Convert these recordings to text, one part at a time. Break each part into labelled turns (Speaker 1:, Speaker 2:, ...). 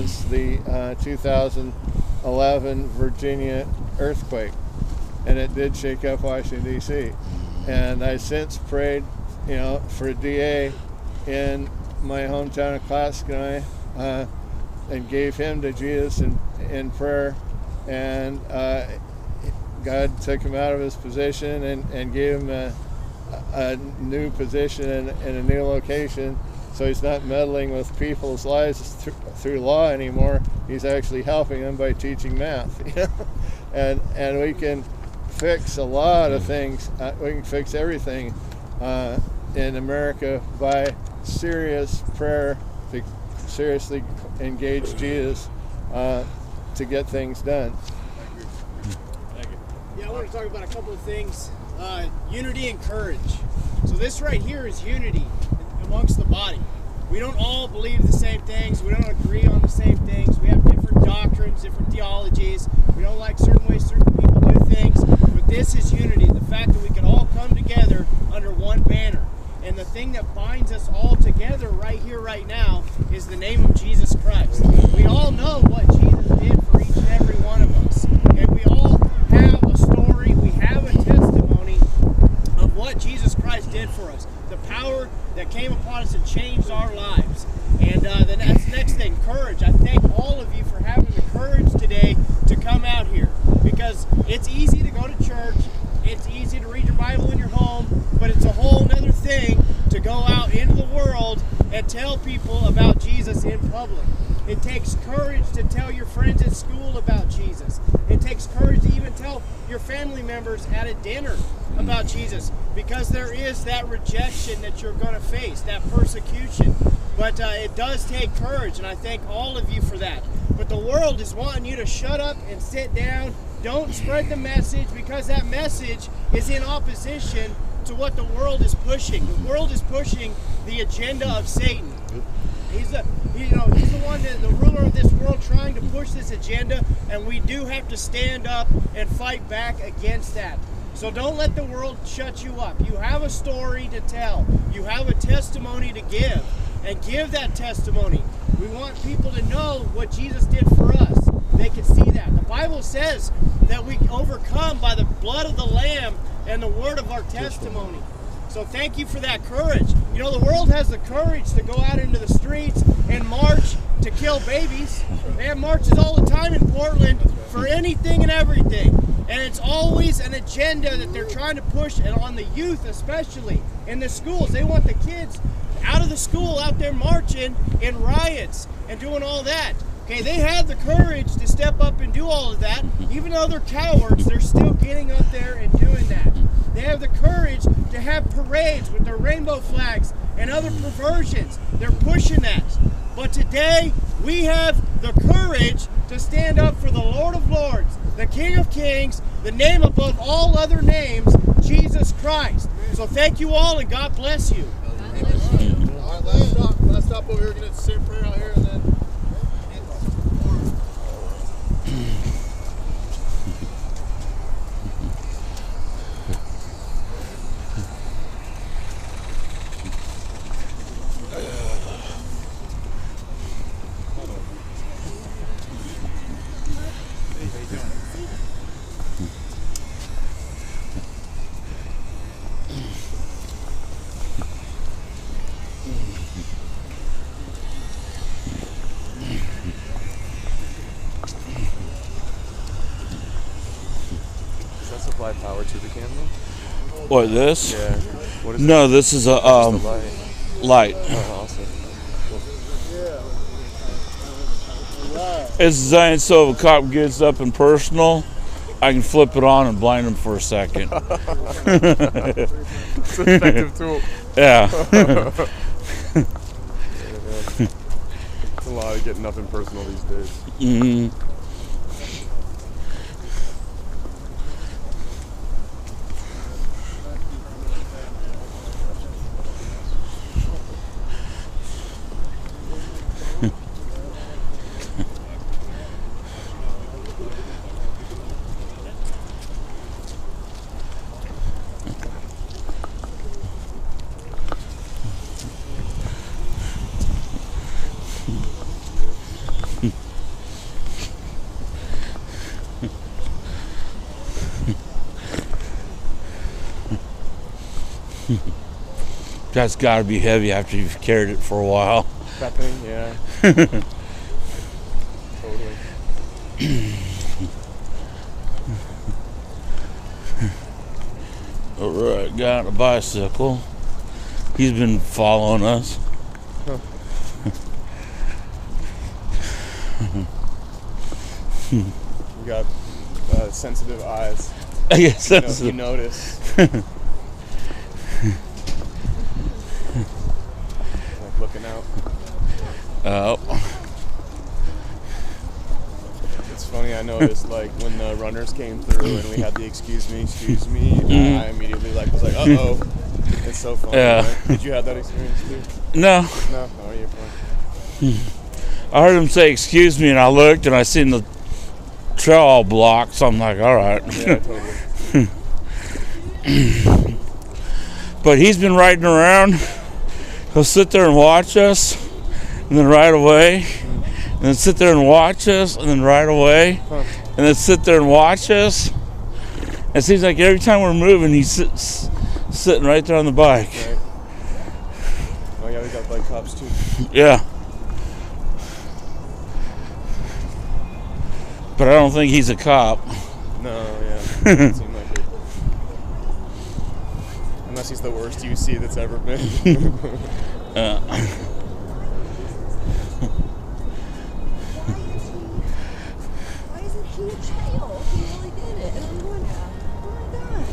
Speaker 1: was the 2011 Virginia earthquake, and it did shake up Washington, D.C. And I since prayed, for a DA in my hometown of Clatskanie, and gave him to Jesus in prayer, and God took him out of his position and gave him a new position in a new location, so he's not meddling with people's lives through law anymore. He's actually helping them by teaching math, and we can fix a lot of things. We can fix everything in America by serious prayer, to seriously engage Jesus to get things done.
Speaker 2: Yeah, I want to talk about a couple of things. Unity and courage. So this right here is unity amongst the body. We don't all believe the same things. We don't agree on the same things. We have different doctrines, different theologies. We don't like certain ways certain people do things. But this is unity. The fact that we can all come together under one banner. And the thing that binds us all together right here, right now, is the name of Jesus Christ. We all know what Jesus did for each and every one of us. And we all have a story, we have a testimony of what Jesus Christ did for us. The power that came upon us and changed our lives. And the next thing, courage. I thank all of you for having the courage today to come out here. Because it's easy to go to church, it's easy to read your Bible in your home, but it's a whole nother thing to go out into the world and tell people about Jesus in public. It takes courage to tell your friends at school about Jesus. It takes courage to even tell your family members at a dinner about Jesus, because there is that rejection that you're going to face, that persecution. But it does take courage, and I thank all of you for that. But the world is wanting you to shut up and sit down. Don't spread the message, because that message is in opposition to what the world is pushing. The world is pushing the agenda of Satan. He's the one, the ruler of this world, trying to push this agenda, and we do have to stand up and fight back against that. So don't let the world shut you up. You have a story to tell. You have a testimony to give, and give that testimony. We want people to know what Jesus did for us. They can see that. The Bible says that we overcome by the blood of the Lamb and the word of our testimony. So thank you for that courage. The world has the courage to go out into the streets and march to kill babies. They have marches all the time in Portland for anything and everything. And it's always an agenda that they're trying to push, and on the youth especially, in the schools. They want the kids out of the school out there marching in riots and doing all that. Okay, they have the courage to step up and do all of that. Even though they're cowards, they're still getting up there and doing that. They have the courage to have parades with their rainbow flags and other perversions. They're pushing that. But today, we have the courage to stand up for the Lord of Lords, the King of Kings, the name above all other names, Jesus Christ. So thank you all, and God bless you.
Speaker 3: All right, let's stop over here. We're going to say a prayer out here, and then...
Speaker 4: Supply power to the camera?
Speaker 5: What, this?
Speaker 4: Yeah. What is
Speaker 5: no, this is a light.
Speaker 4: Oh, awesome.
Speaker 5: It's designed so if a cop gets up and personal, I can flip it on and blind him for a second.
Speaker 4: It's an effective tool.
Speaker 5: Yeah.
Speaker 4: It's a lot of getting nothing personal these days.
Speaker 5: Mm-hmm. That's got to be heavy after you've carried it for a while.
Speaker 4: That thing, yeah. Totally.
Speaker 5: All right, got a bicycle. He's been following us.
Speaker 4: Huh. You got sensitive eyes.
Speaker 5: I guess that's
Speaker 4: You notice. Like looking out.
Speaker 5: Oh.
Speaker 4: It's funny, I noticed like when the runners came through and we had the excuse me, I immediately was like, uh-oh. It's so funny.
Speaker 5: Yeah.
Speaker 4: Right? Did you have that experience too?
Speaker 5: No.
Speaker 4: No? Oh, you're fine.
Speaker 5: I heard him say, excuse me, and I looked and I seen the trail all blocked, so I'm like, all right.
Speaker 4: Yeah, totally.
Speaker 5: But he's been riding around. He'll sit there and watch us, and then ride away, and then sit there and watch us, and then ride away, and then sit there and watch us. It seems like every time we're moving, he's sitting right there on the bike.
Speaker 4: Right. Oh yeah, we got bike cops too.
Speaker 5: Yeah. But I don't think he's a cop.
Speaker 4: No, yeah. Doesn't seem like it. Unless he's the worst UC that's ever been.
Speaker 6: Why isn't he in jail? He really did it. And I'm going, oh my God.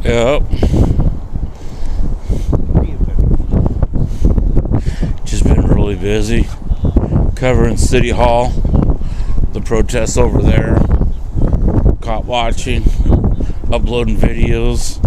Speaker 5: Yep. Just been really busy covering City Hall, the protests over there, cop watching, uploading videos.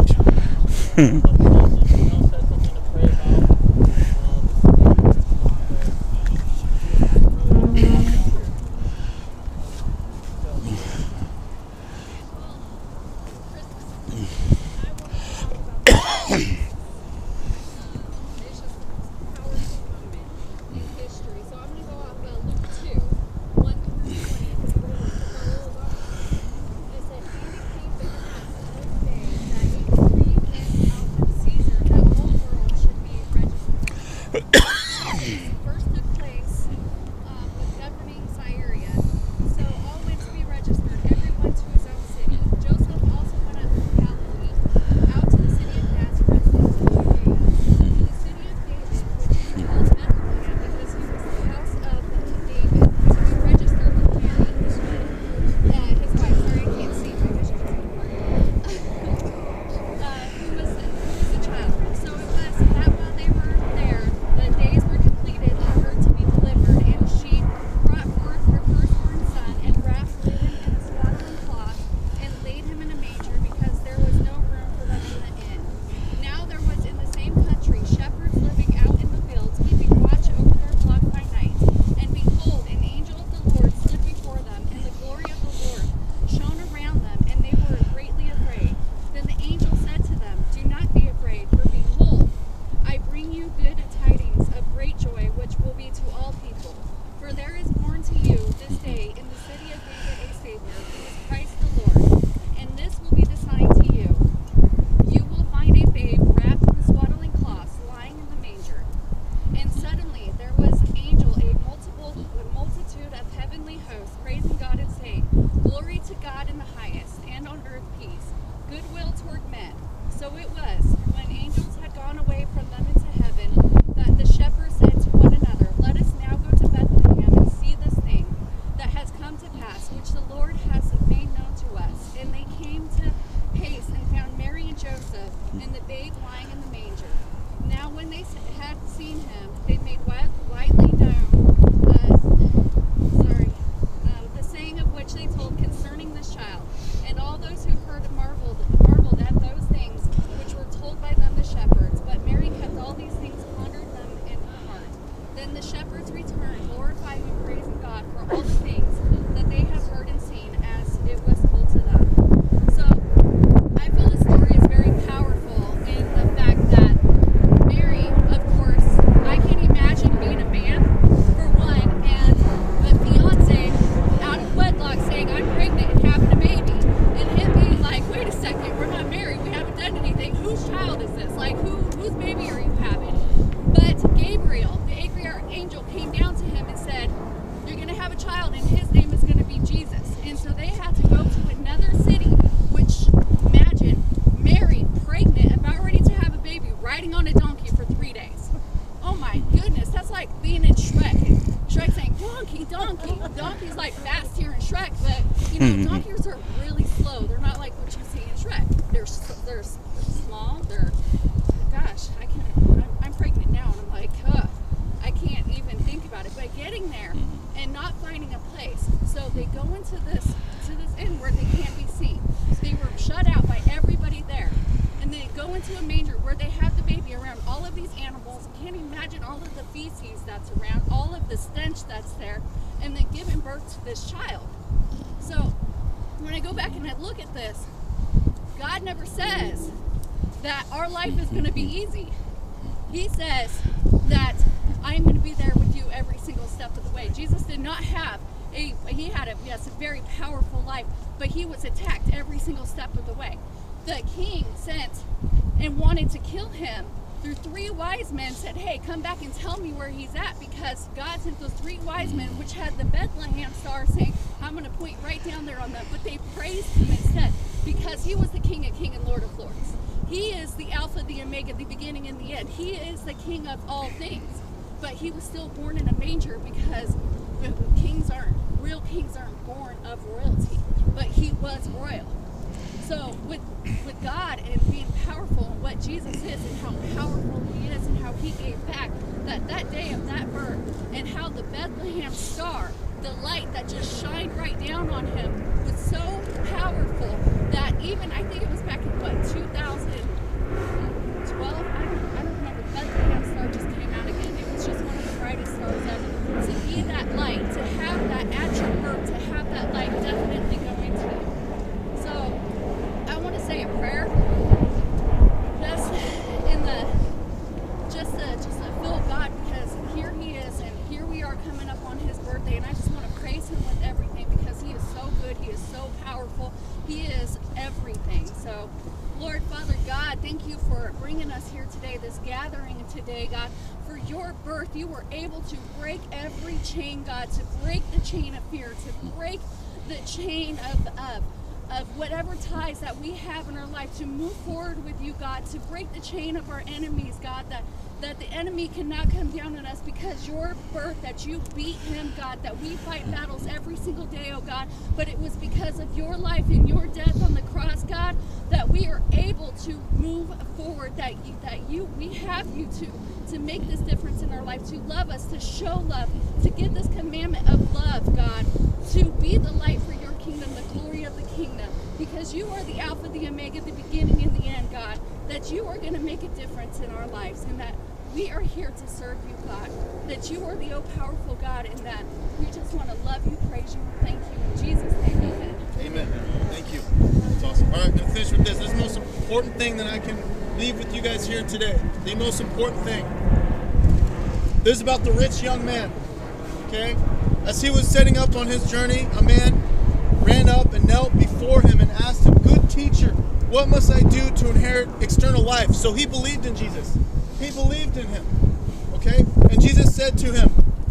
Speaker 6: See And the shepherds returned, glorifying and praising God for all the things that they have heard and seen as it was told to them. So I feel the story is very powerful in the fact that Mary, of course, I can't imagine being a man, for one, and a fiance out of wedlock saying, I'm pregnant and having a baby. And him being like, wait a second, we're not married, we haven't done anything. Whose child is this? Like, whose baby are you having? But Gabriel, the angel, came down to him and said, you're going to have a child and his name is going to be Jesus. And so they had to go to another city, which, imagine, Mary, pregnant, about ready to have a baby, riding on a donkey for 3 days. Oh my goodness, that's like being in Shrek. Shrek saying, donkey, donkey. Donkey's like fast here in Shrek, but you know, donkeys are really slow. They're not like what you see in Shrek. They're small, I'm pregnant now, and I'm like, I can't even think about it. But getting there and not finding a place, so they go into this inn where they can't be seen. So they were shut out by everybody there, and they go into a manger where they have the baby around all of these animals. Can't imagine all of the feces that's around, all of the stench that's there, and then giving birth to this child. So when I go back and I look at this, God never says that our life is going to be easy. He says that I'm going to be there with you every single step of the way. Jesus did not have a very powerful life, but he was attacked every single step of the way. The king sent and wanted to kill him through 3 wise men, said, hey, come back and tell me where he's at, because God sent those 3 wise men, which had the Bethlehem star, saying, I'm going to point right down there on them. But they praised him instead, because he was the King of Kings and Lord of Lords. He is the Alpha, the Omega, the beginning and the end. He is the King of all things. But he was still born in a manger, because real kings aren't born of royalty. But he was royal. So with God and being powerful, and what Jesus is and how powerful he is and how he gave back that day of that birth, and how the Bethlehem star, the light that just shined right down on him, was so powerful that even, I think it was back in 2012, I don't remember, Bethlehem star just came out again. It was just one of the brightest stars ever. To be that light, to have that at your birth, to have that light definitely go into it. So I want to say a prayer, just to feel God, because here he is, and here we are coming up on his birthday, and I just want to praise him with everything, because he is so good, he is so powerful, he is everything. So Lord, Father God, thank you for bringing us here today, this gathering today, God. For your birth, you were able to break every chain, God, to break the chain of fear, to break the chain of whatever ties that we have in our life, to move forward with you, God, to break the chain of our enemies, God, that the enemy cannot come down on us, because your birth, that you beat him, God, that we fight battles every single day, oh God, but it was because of your life and your death on the cross, God, that we are able to move forward, we have you to make this difference in our life, to love us, to show love, to give this commandment of love, God, to be the light for your kingdom, the glory of the kingdom, because you are the Alpha, the Omega, the beginning and the end, God, that you are going to make a difference in our lives, and that we are here to serve you, God, that you are the all-powerful God, and that we just want to love you, praise you, and thank you. In Jesus' name, amen.
Speaker 3: Amen. Thank you. That's awesome. All right, I'm going to finish with this. This is the most important thing that I can leave with you guys here today. The most important thing. This is about the rich young man, okay? As he was setting up on his journey, a man ran up and knelt before him and asked him, good teacher, what must I do to inherit eternal life? So he believed in Jesus. He believed in him, okay? And Jesus said to him,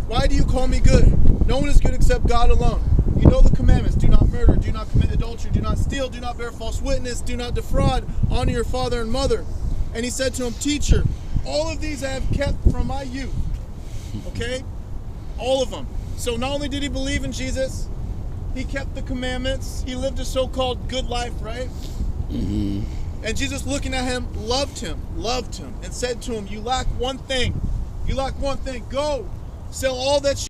Speaker 3: why do you call me good? No one is good except God alone. You know the commandments. Do not murder, do not commit adultery, do not steal, do not bear false witness, do not defraud, honor your father and mother. And he said to him, teacher, all of these I have kept from my youth, okay? All of them. So not only did he believe in Jesus, he kept the commandments, he lived a so-called good life, right? Mm-hmm. And Jesus, looking at him, loved him, and said to him, you lack one thing. You lack one thing. Go, sell all that you